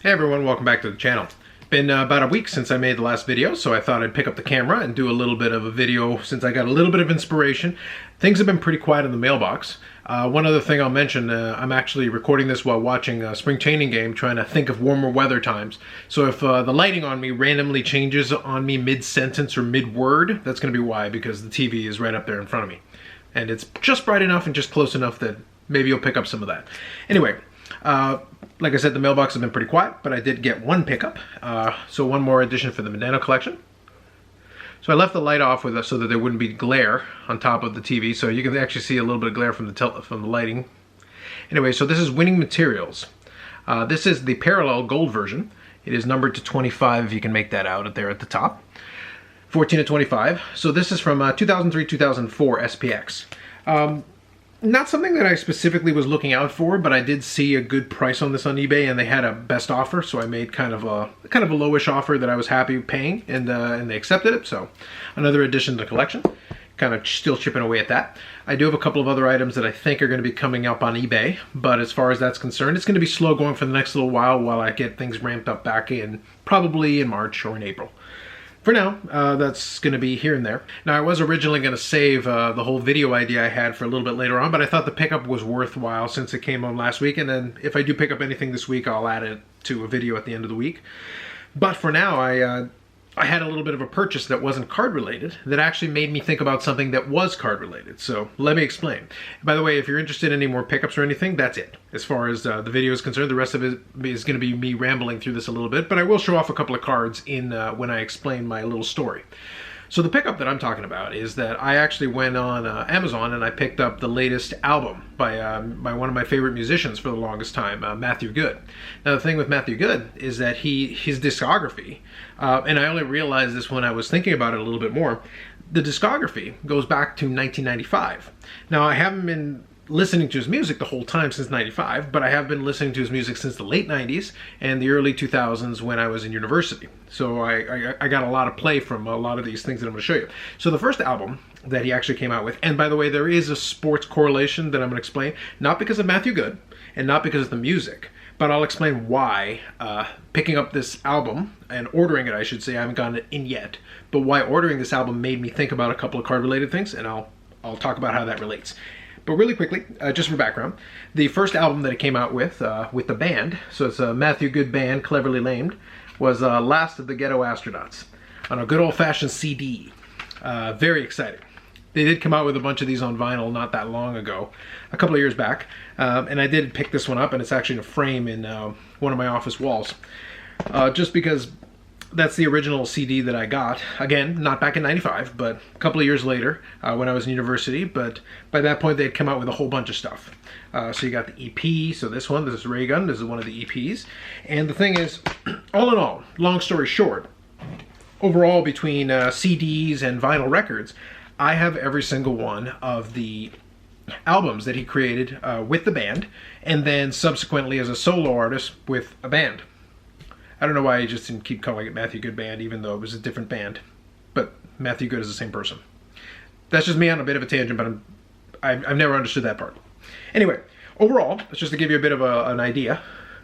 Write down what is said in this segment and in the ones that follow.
Hey everyone, welcome back to the channel. Been about a week since I made the last video, so I thought I'd pick up the camera and do a little bit of a video since I got a little bit of inspiration. Things have been pretty quiet in the mailbox. One other thing I'll mention, I'm actually recording this while watching a spring training game, trying to think of warmer weather times. So if the lighting on me randomly changes on me mid-sentence or mid-word, that's going to be why, because the TV is right up there in front of me. And it's just bright enough and just close enough that maybe you'll pick up some of that. Anyway, like I said, the mailbox has been pretty quiet, but I did get one pickup. So one more addition for the Modano collection. So I left the light off with us so that there wouldn't be glare on top of the TV, so you can actually see a little bit of glare from the lighting. Anyway, so this is Winning Materials. This is the parallel gold version. It is numbered to 25, if you can make that out there at the top. 14 to 25. So this is from 2003-2004 SPX. Not something that I specifically was looking out for, but I did see a good price on this on eBay, and they had a best offer, so I made kind of a lowish offer that I was happy paying, and they accepted it. So another addition to the collection, kind of still chipping away at that. I do have a couple of other items that I think are going to be coming up on eBay, but as far as that's concerned, it's going to be slow going for the next little while I get things ramped up back in, probably in March or in April. For now, that's going to be here and there. Now, I was originally going to save the whole video idea I had for a little bit later on, but I thought the pickup was worthwhile since it came on last week, and then if I do pick up anything this week, I'll add it to a video at the end of the week. But for now, I had a little bit of a purchase that wasn't card related that actually made me think about something that was card related. So let me explain. By the way, if you're interested in any more pickups or anything, that's it. As far as the video is concerned, the rest of it is going to be me rambling through this a little bit, but I will show off a couple of cards in when I explain my little story. So the pickup that I'm talking about is that I actually went on Amazon and I picked up the latest album by one of my favorite musicians for the longest time, Matthew Goode. Now the thing with Matthew Goode is that his discography, and I only realized this when I was thinking about it a little bit more, the discography goes back to 1995. Now I haven't been listening to his music the whole time since 95, but I have been listening to his music since the late 90s and the early 2000s when I was in university. So I got a lot of play from a lot of these things that I'm going to show you. So the first album that he actually came out with, and by the way, there is a sports correlation that I'm going to explain, not because of Matthew Goode and not because of the music, but I'll explain why picking up this album and ordering it, I should say, I haven't gotten it in yet, but why ordering this album made me think about a couple of card-related things, and I'll talk about how that relates. But really quickly, just for background, the first album that it came out with the band, so it's a Matthew Goode band, cleverly named, was Last of the Ghetto Astronauts on a good old-fashioned CD. Very exciting. They did come out with a bunch of these on vinyl not that long ago, a couple of years back, and I did pick this one up, and it's actually in a frame in one of my office walls, just because that's the original CD that I got. Again, not back in 95, but a couple of years later when I was in university, but by that point they had come out with a whole bunch of stuff. So you got the EP, so this is Ray Gun, this is one of the EPs. And the thing is, all in all, long story short, overall between CDs and vinyl records, I have every single one of the albums that he created with the band, and then subsequently as a solo artist with a band. I don't know why he just didn't keep calling it Matthew Goode Band, even though it was a different band. But Matthew Goode is the same person. That's just me on a bit of a tangent, but I've never understood that part. Anyway, overall, it's just to give you a bit of an idea.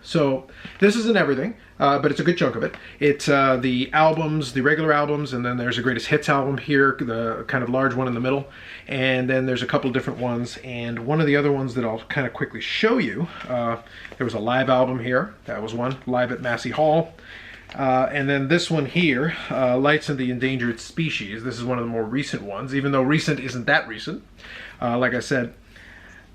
So this isn't everything, but it's a good chunk of it. It's the albums, the regular albums, and then there's a greatest hits album here, the kind of large one in the middle, and then there's a couple of different ones, and one of the other ones that I'll kind of quickly show you, there was a live album here, that was one, live at Massey Hall, and then this one here, Lights in the Endangered Species. This is one of the more recent ones, even though recent isn't that recent. Like I said,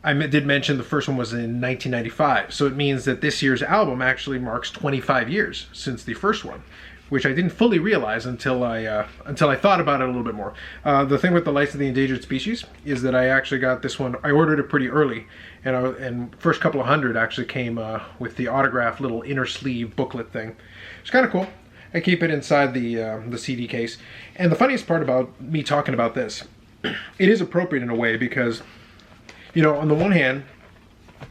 I did mention the first one was in 1995, so it means that this year's album actually marks 25 years since the first one, which I didn't fully realize until I thought about it a little bit more. The thing with the Lights of the Endangered Species is that I actually got this one, I ordered it pretty early, and first couple of hundred actually came with the autographed little inner sleeve booklet thing. It's kind of cool. I keep it inside the CD case, and the funniest part about me talking about this, it is appropriate in a way because, you know, on the one hand,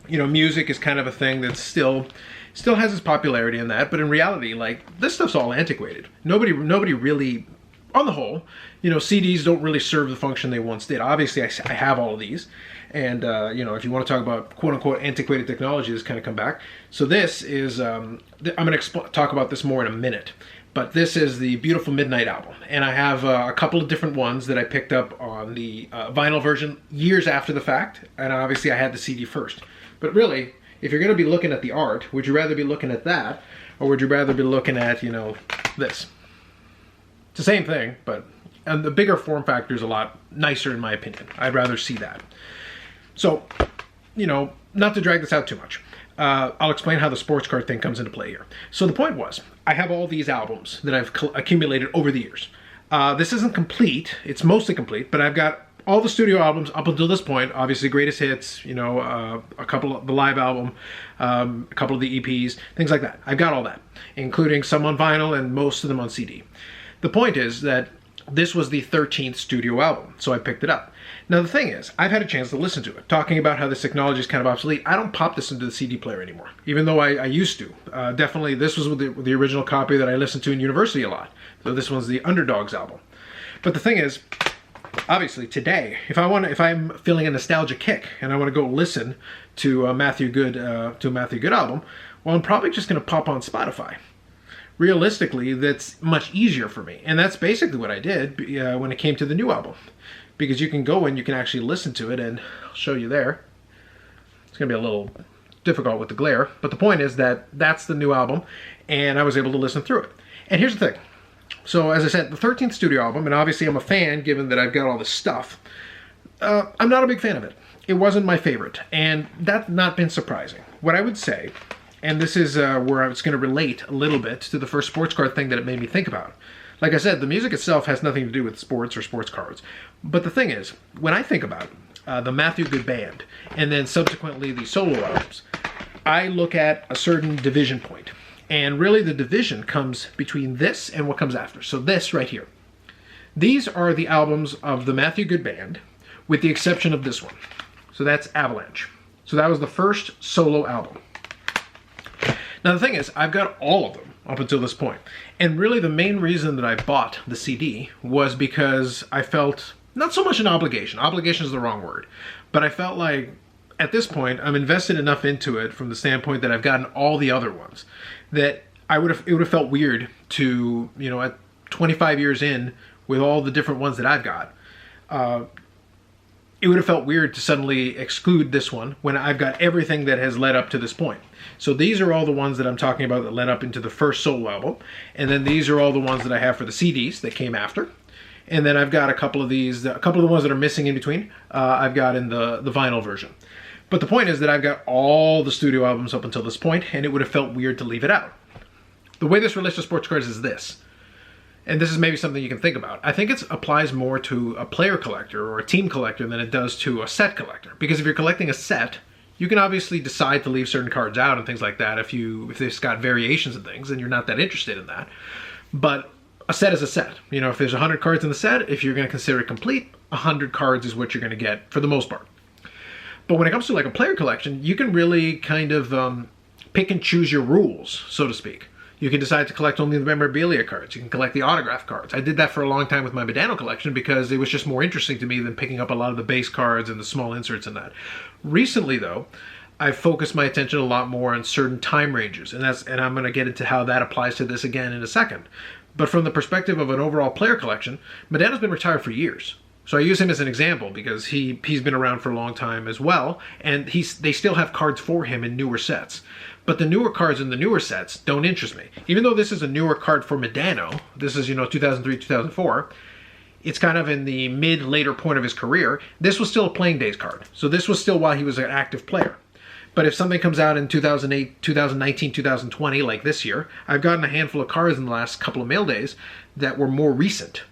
you know, music is kind of a thing that still has its popularity in that, but in reality, like, this stuff's all antiquated. Nobody really, on the whole, you know, CDs don't really serve the function they once did. Obviously, I have all of these, And, you know, if you want to talk about quote-unquote antiquated technology that's kind of come back. So this is, I'm going to talk about this more in a minute. But this is the Beautiful Midnight album. And I have a couple of different ones that I picked up on the vinyl version years after the fact. And obviously I had the CD first. But really, if you're going to be looking at the art, would you rather be looking at that? Or would you rather be looking at, you know, this? It's the same thing, but the bigger form factor is a lot nicer in my opinion. I'd rather see that. So, you know, not to drag this out too much, I'll explain how the sports card thing comes into play here. So the point was, I have all these albums that I've accumulated over the years. This isn't complete, it's mostly complete, but I've got all the studio albums up until this point, obviously greatest hits, you know, a couple of the live album, a couple of the EPs, things like that. I've got all that, including some on vinyl and most of them on CD. The point is that this was the 13th studio album, so I picked it up. Now the thing is, I've had a chance to listen to it, talking about how this technology is kind of obsolete. I don't pop this into the CD player anymore, even though I used to. Definitely, this was with the original copy that I listened to in university a lot. So this one's the Underdogs album. But the thing is, obviously today, if I'm feeling a nostalgia kick and I want to go listen to a Matthew Goode album, well, I'm probably just going to pop on Spotify. Realistically, that's much easier for me, and that's basically what I did when it came to the new album, because you can go and you can actually listen to it, and I'll show you there. It's gonna be a little difficult with the glare, but the point is that that's the new album, and I was able to listen through it. And here's the thing. So as I said, the 13th studio album, and obviously I'm a fan given that I've got all this stuff. I'm not a big fan of it. It wasn't my favorite, and that's not been surprising. What I would say, and this is where I was going to relate a little bit to the first sports card thing that it made me think about. Like I said, the music itself has nothing to do with sports or sports cards. But the thing is, when I think about the Matthew Goode Band, and then subsequently the solo albums, I look at a certain division point. And really the division comes between this and what comes after. So this right here. These are the albums of the Matthew Goode Band, with the exception of this one. So that's Avalanche. So that was the first solo album. Now the thing is, I've got all of them up until this point. And really the main reason that I bought the CD was because I felt, not so much an obligation. Obligation is the wrong word. But I felt like, at this point, I'm invested enough into it from the standpoint that I've gotten all the other ones, that it would have felt weird to, you know, at 25 years in, with all the different ones that I've got, it would have felt weird to suddenly exclude this one when I've got everything that has led up to this point. So these are all the ones that I'm talking about that led up into the first solo album. And then these are all the ones that I have for the CDs that came after. And then I've got a couple of these, a couple of the ones that are missing in between, I've got in the vinyl version. But the point is that I've got all the studio albums up until this point, and it would have felt weird to leave it out. The way this relates to sports cards is this. And this is maybe something you can think about. I think it applies more to a player collector or a team collector than it does to a set collector. Because if you're collecting a set, you can obviously decide to leave certain cards out and things like that if it's got variations and things and you're not that interested in that. But a set is a set. You know, if there's 100 cards in the set, if you're going to consider it complete, 100 cards is what you're going to get for the most part. But when it comes to like a player collection, you can really kind of pick and choose your rules, so to speak. You can decide to collect only the memorabilia cards. You can collect the autograph cards. I did that for a long time with my Modano collection because it was just more interesting to me than picking up a lot of the base cards and the small inserts in that. Recently, though, I've focused my attention a lot more on certain time ranges, and I'm going to get into how that applies to this again in a second. But from the perspective of an overall player collection, Modano's been retired for years. So I use him as an example because he's been around for a long time as well, and they still have cards for him in newer sets. But the newer cards in the newer sets don't interest me. Even though this is a newer card for Modano, this is, 2003, 2004, it's kind of in the later point of his career, this was still a playing days card. So this was still while he was an active player. But if something comes out in 2008, 2019, 2020, like this year, I've gotten a handful of cards in the last couple of mail days that were more recent.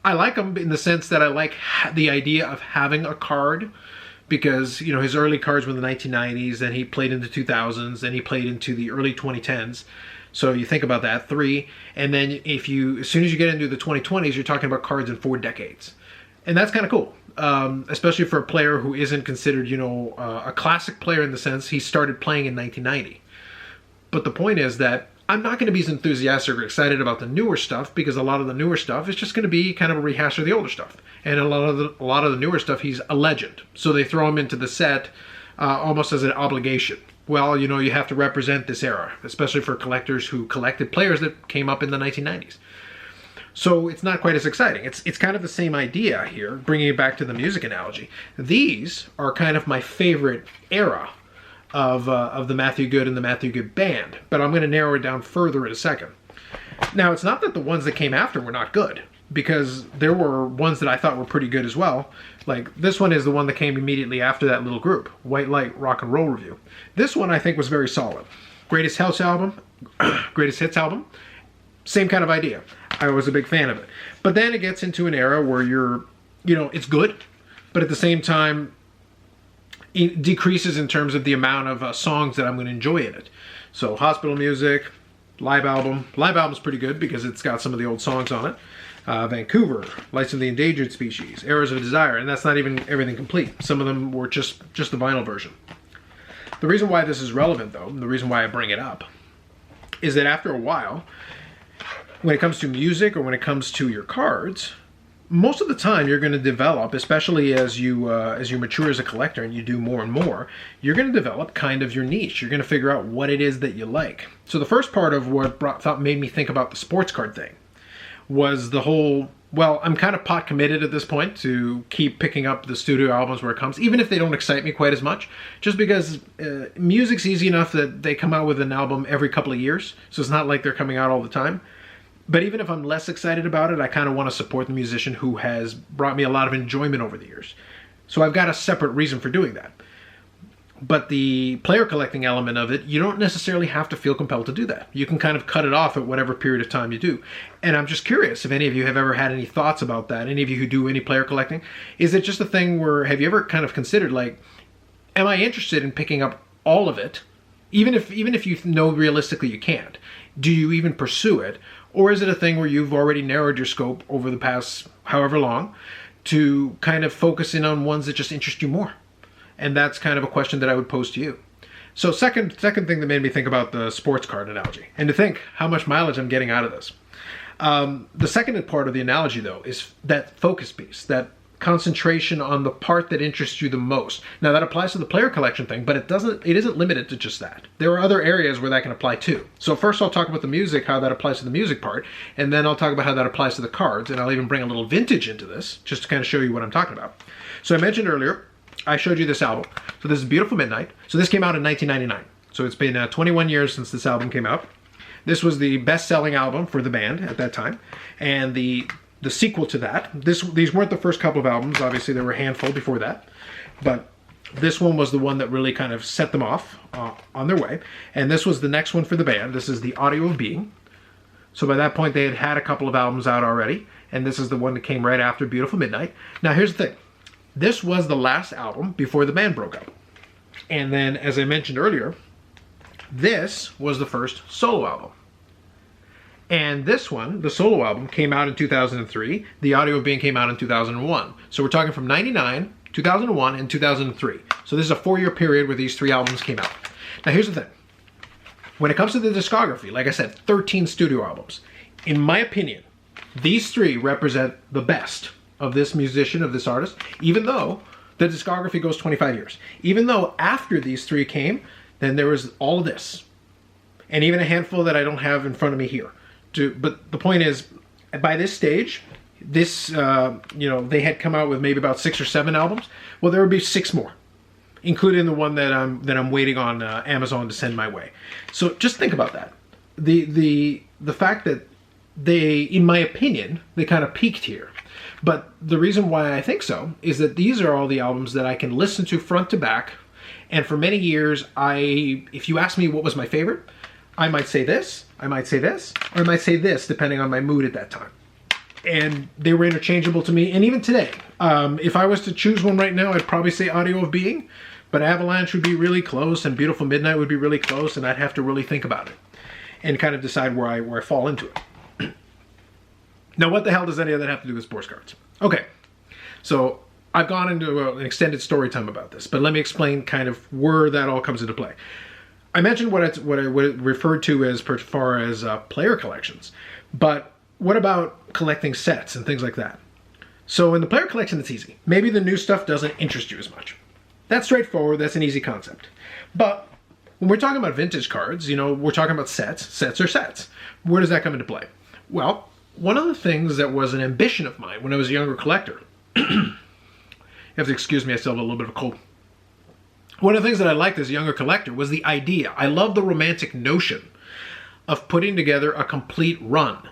I like them in the sense that I like the idea of having a card because, his early cards were in the 1990s, then he played into 2000s, then he played into the early 2010s. So you think about that, 3. And then as soon as you get into the 2020s, you're talking about cards in 4 decades. And that's kind of cool, especially for a player who isn't considered, a classic player in the sense he started playing in 1990. But the point is that I'm not going to be as enthusiastic or excited about the newer stuff, because a lot of the newer stuff is just going to be kind of a rehash of the older stuff. And a lot of the newer stuff, he's a legend. So they throw him into the set almost as an obligation. Well, you know, you have to represent this era, especially for collectors who collected players that came up in the 1990s. So it's not quite as exciting. It's kind of the same idea here, bringing it back to the music analogy. These are kind of my favorite era of the Matthew Goode and the Matthew Goode Band, but I'm going to narrow it down further in a second. Now, it's not that the ones that came after were not good, because there were ones that I thought were pretty good as well. Like, this one is the one that came immediately after that little group, White Light Rock and Roll Review. This one I think was very solid. Greatest Hits album, Greatest Hits album, same kind of idea. I was a big fan of it. But then it gets into an era where it's good, but at the same time, it decreases in terms of the amount of songs that I'm going to enjoy in it. So Hospital Music, live album. Live album's pretty good because it's got some of the old songs on it. Vancouver, Lights of the Endangered Species, Eras of Desire, and that's not even everything complete. Some of them were just the vinyl version. The reason why this is relevant, though, and the reason why I bring it up, is that after a while, when it comes to music or when it comes to your cards, most of the time you're going to develop, especially as you mature as a collector and you do more and more, you're going to develop kind of your niche. You're going to figure out what it is that you like. So the first part of what made me think about the sports card thing was the whole, well, I'm kind of pot committed at this point to keep picking up the studio albums where it comes, even if they don't excite me quite as much, just because music's easy enough that they come out with an album every couple of years, so it's not like they're coming out all the time. But even if I'm less excited about it, I kind of want to support the musician who has brought me a lot of enjoyment over the years. So I've got a separate reason for doing that. But the player collecting element of it, you don't necessarily have to feel compelled to do that. You can kind of cut it off at whatever period of time you do. And I'm just curious if any of you have ever had any thoughts about that, any of you who do any player collecting. Is it just a thing where, have you ever kind of considered, like, am I interested in picking up all of it, even if you know realistically you can't? Do you even pursue it? Or is it a thing where you've already narrowed your scope over the past however long to kind of focus in on ones that just interest you more? And that's kind of a question that I would pose to you. So second thing that made me think about the sports card analogy, and to think how much mileage I'm getting out of this. The second part of the analogy, though, is that focus piece, that concentration on the part that interests you the most. Now, that applies to the player collection thing, but it isn't limited to just that. There are other areas where that can apply too. So first I'll talk about the music, how that applies to the music part, and then I'll talk about how that applies to the cards, and I'll even bring a little vintage into this, just to kind of show you what I'm talking about. So I mentioned earlier, I showed you this album. So this is Beautiful Midnight. So this came out in 1999. So it's been 21 years since this album came out. This was the best-selling album for the band at that time. And the sequel to that, these weren't the first couple of albums. Obviously, there were a handful before that. But this one was the one that really kind of set them off on their way. And this was the next one for the band. This is The Audio of Being. So by that point, they had a couple of albums out already. And this is the one that came right after Beautiful Midnight. Now, here's the thing. This was the last album before the band broke up. And then, as I mentioned earlier, this was the first solo album. And this one, the solo album, came out in 2003. The Audio of Being came out in 2001. So we're talking from 99, 2001, and 2003. So this is a 4-year period where these 3 albums came out. Now here's the thing. When it comes to the discography, like I said, 13 studio albums. In my opinion, these 3 represent the best of this musician, of this artist, even though the discography goes 25 years. Even though after these 3 came, then there was all of this. And even a handful that I don't have in front of me here. But the point is, by this stage, they had come out with maybe about 6 or 7 albums. Well, there would be 6 more, including the one that I'm waiting on Amazon to send my way. So just think about that. The fact that they, in my opinion, they kind of peaked here. But the reason why I think so is that these are all the albums that I can listen to front to back. And for many years, if you ask me what was my favorite, I might say this, I might say this, or I might say this, depending on my mood at that time. And they were interchangeable to me. And even today, if I was to choose one right now, I'd probably say Audio of Being. But Avalanche would be really close, and Beautiful Midnight would be really close, and I'd have to really think about it and kind of decide where I fall into it. Now, what the hell does any of that have to do with sports cards? Okay, so I've gone into an extended story time about this, but let me explain kind of where that all comes into play. I mentioned what I would refer to as far as player collections, but what about collecting sets and things like that? So in the player collection, it's easy. Maybe the new stuff doesn't interest you as much. That's straightforward. That's an easy concept. But when we're talking about vintage cards, you know, we're talking about sets. Sets are sets. Where does that come into play? Well, one of the things that was an ambition of mine when I was a younger collector, you have to excuse me, I still have a little bit of a cold. One of the things that I liked as a younger collector was the idea. I love the romantic notion of putting together a complete run.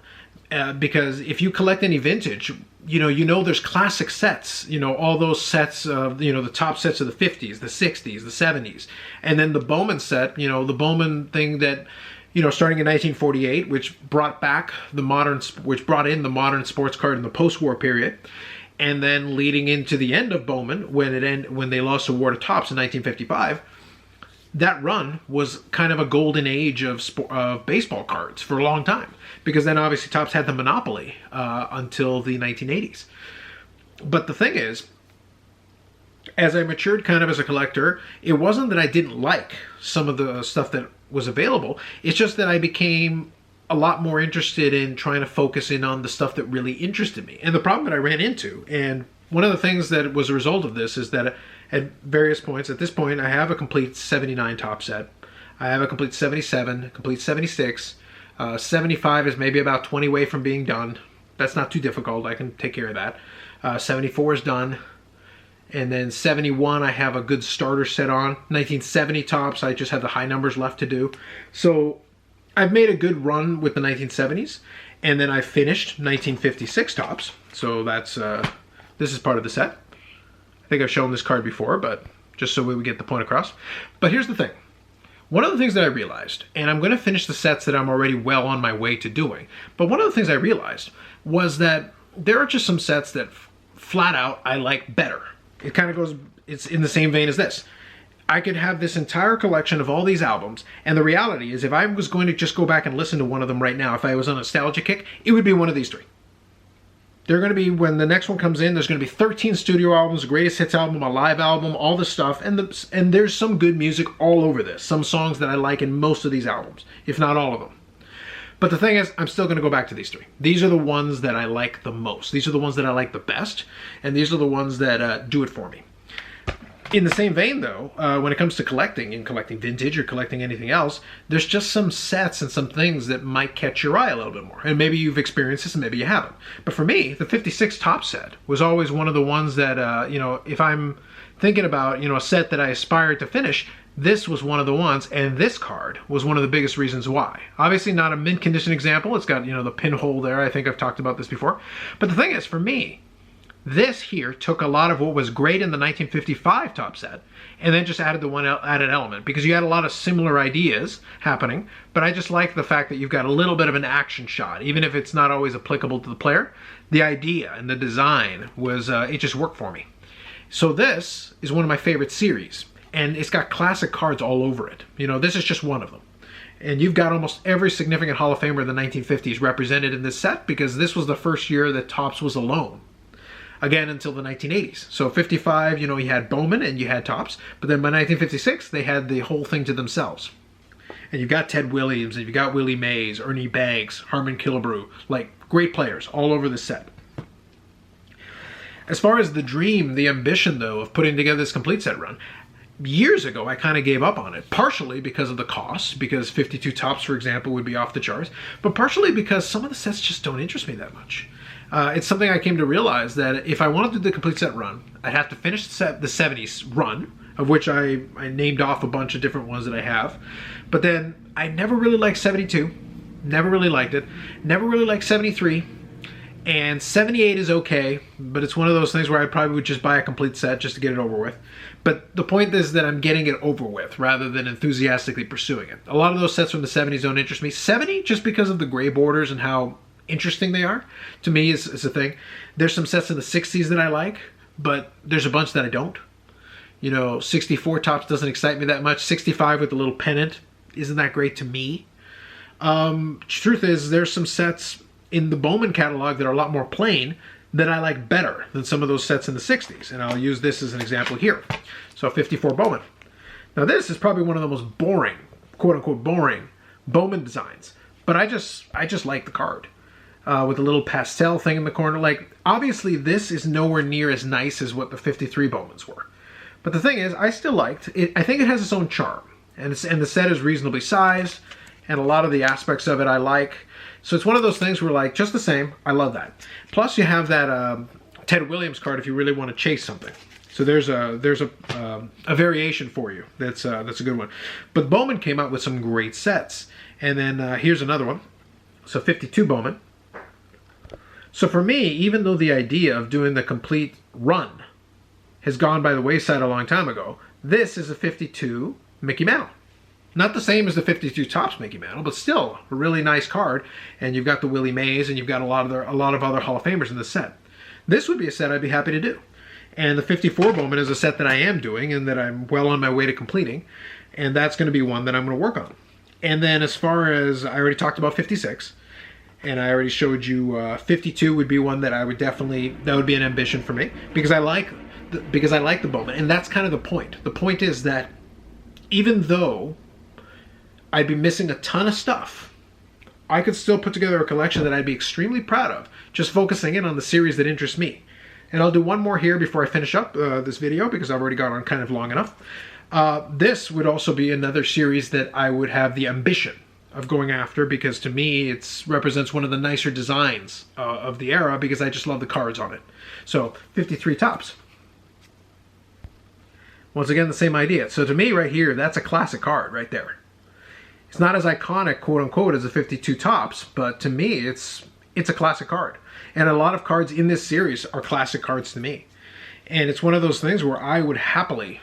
Because if you collect any vintage, you know there's classic sets, you know, all those sets of, you know, the top sets of the 50s, the 60s, the 70s. And then the Bowman set, you know, the Bowman thing that, you know, starting in 1948, which brought in the modern sports card in the post-war period. And then leading into the end of Bowman, when they lost the war to Topps in 1955, that run was kind of a golden age of baseball cards for a long time. Because then obviously Topps had the monopoly until the 1980s. But the thing is, as I matured kind of as a collector, it wasn't that I didn't like some of the stuff that was available. It's just that I became a lot more interested in trying to focus in on the stuff that really interested me. And the problem that I ran into, and one of the things that was a result of this, is that at various points, at this point, I have a complete 79 Topps set. I have a complete 77, complete 76. 75 is maybe about 20 away from being done. That's not too difficult. I can take care of that. 74 is done. And then 71, I have a good starter set on. 1970 Topps, I just have the high numbers left to do. So I've made a good run with the 1970s. And then I finished 1956 Topps. So that's this is part of the set. I think I've shown this card before, but just so we would get the point across. But here's the thing. One of the things that I realized, and I'm going to finish the sets that I'm already well on my way to doing, but one of the things I realized was that there are just some sets that flat out I like better. It kind of goes, it's in the same vein as this. I could have this entire collection of all these albums, and the reality is if I was going to just go back and listen to one of them right now, if I was on a nostalgia kick, it would be one of these three. They're going to be, when the next one comes in, there's going to be 13 studio albums, a greatest hits album, a live album, all this stuff. And there's some good music all over this. Some songs that I like in most of these albums, if not all of them. But the thing is, I'm still going to go back to these three. These are the ones that I like the most. These are the ones that I like the best. And these are the ones that do it for me. In the same vein, though, when it comes to collecting, and collecting vintage or collecting anything else, there's just some sets and some things that might catch your eye a little bit more. And maybe you've experienced this and maybe you haven't. But for me, the 56 Topps set was always one of the ones that, you know, if I'm thinking about, you know, a set that I aspired to finish, this was one of the ones, and this card was one of the biggest reasons why. Obviously not a mint condition example. It's got, you know, the pinhole there. I think I've talked about this before. But the thing is, for me, this here took a lot of what was great in the 1955 Topps set and then just added the one added element, because you had a lot of similar ideas happening, but I just like the fact that you've got a little bit of an action shot. Even if it's not always applicable to the player, the idea and the design was, it just worked for me. So this is one of my favorite series, and it's got classic cards all over it. You know, this is just one of them. And you've got almost every significant Hall of Famer of the 1950s represented in this set, because this was the first year that Topps was alone. Again, until the 1980s. So 55, you know, you had Bowman and you had Topps, but then by 1956, they had the whole thing to themselves. And you've got Ted Williams, and you've got Willie Mays, Ernie Banks, Harmon Killebrew, like great players all over the set. As far as the dream, the ambition, though, of putting together this complete set run, years ago, I kind of gave up on it, partially because of the cost, because 52 Topps, for example, would be off the charts, but partially because some of the sets just don't interest me that much. It's something I came to realize that if I wanted to do the complete set run, I'd have to finish the 70s run, of which I named off a bunch of different ones that I have. But then I never really liked 72, never really liked it, never really liked 73, and 78 is okay, but it's one of those things where I probably would just buy a complete set just to get it over with. But the point is that I'm getting it over with rather than enthusiastically pursuing it. A lot of those sets from the 70s don't interest me. 70, just because of the gray borders and how interesting they are, to me is a thing. There's some sets in the 60s that I like, but there's a bunch that I don't. You know, 64 Topps doesn't excite me that much. 65 with the little pennant isn't that great to me. Truth is, there's some sets in the Bowman catalog that are a lot more plain that I like better than some of those sets in the 60s. And I'll use this as an example here. So 54 Bowman. Now this is probably one of the most boring quote-unquote boring Bowman designs. But I just like the card. With a little pastel thing in the corner. Like, obviously this is nowhere near as nice as what the 53 Bowmans were. But the thing is, I still liked it. I think it has its own charm. And the set is reasonably sized, and a lot of the aspects of it I like. So it's one of those things where, like, just the same, I love that. Plus you have that Ted Williams card if you really want to chase something. So there's a variation for you. That's a good one. But Bowman came out with some great sets. And then here's another one. So 52 Bowman. So for me, even though the idea of doing the complete run has gone by the wayside a long time ago, this is a 52 Mickey Mantle. Not the same as the 52 Topps Mickey Mantle, but still a really nice card. And you've got the Willie Mays, and you've got a lot of other Hall of Famers in the set. This would be a set I'd be happy to do. And the 54 Bowman is a set that I am doing and that I'm well on my way to completing. And that's going to be one that I'm going to work on. And then as far as, I already talked about 56. And I already showed you 52 would be one that I would definitely, that would be an ambition for me. Because I like the Bowman. And that's kind of the point. The point is that even though I'd be missing a ton of stuff, I could still put together a collection that I'd be extremely proud of, just focusing in on the series that interests me. And I'll do one more here before I finish up this video, because I've already gone on kind of long enough. This would also be another series that I would have the ambition of going after, because to me it represents one of the nicer designs of the era, because I just love the cards on it. So 53 Topps. Once again, the same idea. So to me right here, that's a classic card right there. It's not as iconic, quote unquote, as the 52 Topps, but to me it's a classic card. And a lot of cards in this series are classic cards to me. And it's one of those things where I would happily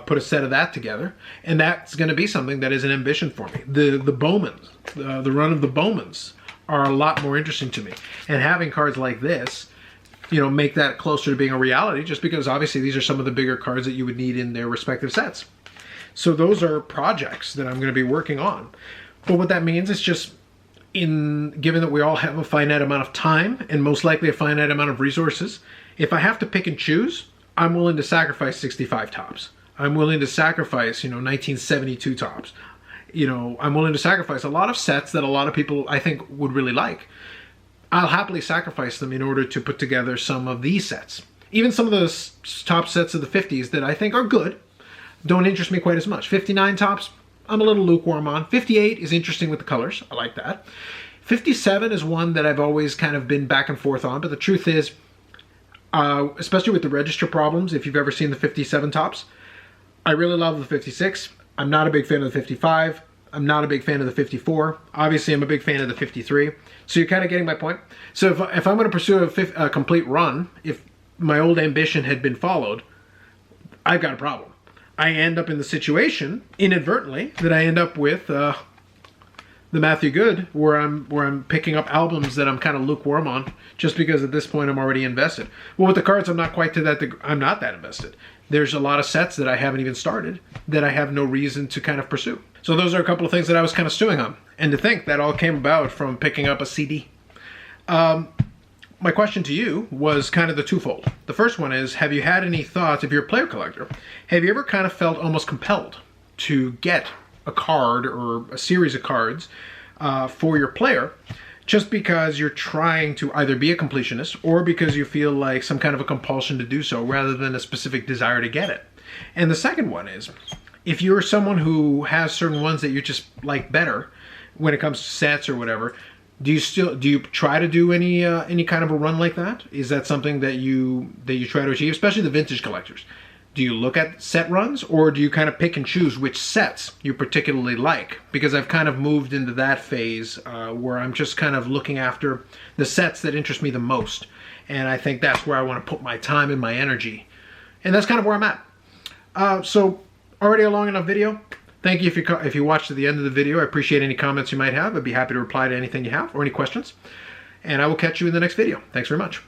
put a set of that together, and that's going to be something that is an ambition for me. The Bowmans, the run of the Bowmans are a lot more interesting to me, and having cards like this, you know, make that closer to being a reality, just because obviously these are some of the bigger cards that you would need in their respective sets. So those are projects that I'm going to be working on. But what that means is just, given that we all have a finite amount of time and most likely a finite amount of resources, if I have to pick and choose, I'm willing to sacrifice 65 Topps. I'm willing to sacrifice, 1972 Topps. I'm willing to sacrifice a lot of sets that a lot of people, I think, would really like. I'll happily sacrifice them in order to put together some of these sets. Even some of those top sets of the 50s that I think are good don't interest me quite as much. 59 Topps, I'm a little lukewarm on. 58 is interesting with the colors. I like that. 57 is one that I've always kind of been back and forth on, but the truth is, especially with the register problems, if you've ever seen the 57 Topps, I really love the 56. I'm not a big fan of the 55. I'm not a big fan of the 54. Obviously, I'm a big fan of the 53. So you're kind of getting my point. So if I'm going to pursue a complete run, if my old ambition had been followed, I've got a problem. I end up in the situation, inadvertently, that I end up with the Matthew Goode, where I'm picking up albums that I'm kind of lukewarm on, just because at this point I'm already invested. Well, with the cards, I'm not quite to that degree. I'm not that invested. There's a lot of sets that I haven't even started that I have no reason to kind of pursue. So those are a couple of things that I was kind of stewing on. And to think that all came about from picking up a CD. My question to you was kind of the twofold. The first one is, have you had any thoughts, if you're a player collector, have you ever kind of felt almost compelled to get a card or a series of cards for your player, just because you're trying to either be a completionist or because you feel like some kind of a compulsion to do so rather than a specific desire to get it? And the second one is, if you're someone who has certain ones that you just like better when it comes to sets or whatever, do you try to do any kind of a run like that? Is that something that you try to achieve, especially the vintage collectors? Do you look at set runs, or do you kind of pick and choose which sets you particularly like? Because I've kind of moved into that phase where I'm just kind of looking after the sets that interest me the most. And I think that's where I want to put my time and my energy. And that's kind of where I'm at. So already a long enough video. Thank you if you watched to the end of the video. I appreciate any comments you might have. I'd be happy to reply to anything you have or any questions. And I will catch you in the next video. Thanks very much.